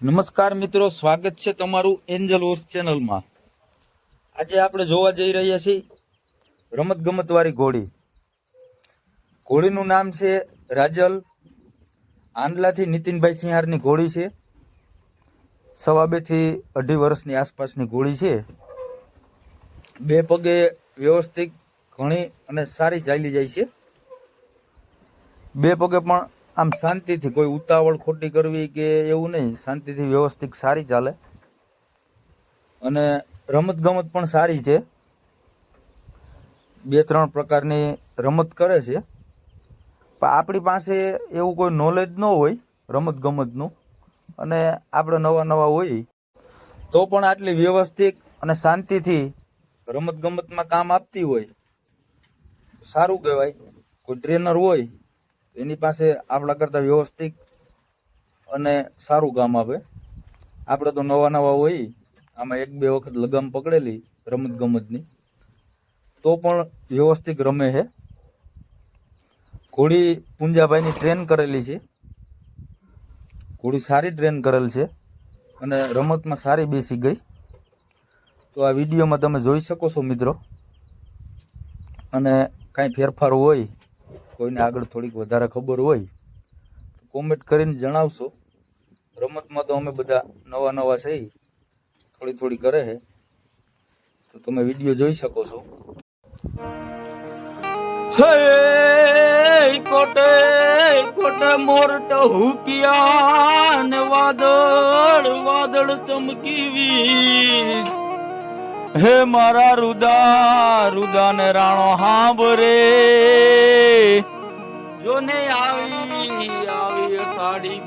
નમસ્કાર મિત્રો, સ્વાગત છે તમારું એન્જલ હોર્સ ચેનલમાં। આજે આપણે જોવા જઈ રહ્યા છીએ રમતગમતવાળી ઘોડી। ઘોડીનું નામ છે રાજલ। આંડલાથી નીતિનભાઈ સિંહારની ઘોડી છે। 2.5 થી 2.5 વર્ષની આસપાસની ઘોડી છે। બે પગે વ્યવસ્થિત ઘણી અને સારી ચાલી જાય છે। બે પગે પણ આમ શાંતિથી, કોઈ ઉતાવળ ખોટી કરવી કે એવું નહીં, શાંતિથી વ્યવસ્થિત સારી ચાલે અને રમત ગમત પણ સારી છે। 2-3 પ્રકારની રમત કરે છે, પણ આપણી પાસે એવું કોઈ નોલેજ ન હોય રમત ગમતનું, અને આપણે નવા હોય તો પણ આટલી વ્યવસ્થિત અને શાંતિથી રમત ગમતમાં કામ આપતી હોય, સારું કહેવાય। કોઈ ટ્રેનર હોય એની પાસે આપણા કરતાં વ્યવસ્થિત અને સારું કામ આપે। આપણે તો નવા હોય, આમાં 1-2 વખત લગામ પકડેલી રમત ગમતની તો પણ વ્યવસ્થિત રમે છે। ઘોડી પુંજાભાઈની ટ્રેન કરેલી છે। ઘોડી સારી ટ્રેન કરેલ છે અને રમતમાં સારી બેસી ગઈ। તો આ વિડીયોમાં તમે જોઈ શકો છો મિત્રો। અને કાંઈ ફેરફાર હોય, કોઈને આગળ થોડીક વધારે ખબર હોય તો કોમેન્ટ કરીને જણાવશો। રમતમાં તો અમે બધા નવા છીએ, થોડી કરે છે, તો તમે વિડીયો જોઈ શકો છો। હે કોટે કોટે મોરટ હુકિયા ને વાદળ ચમકીવી, હે મારા રૂદા ને રાણો હાંભરે, જોને આવી સાડી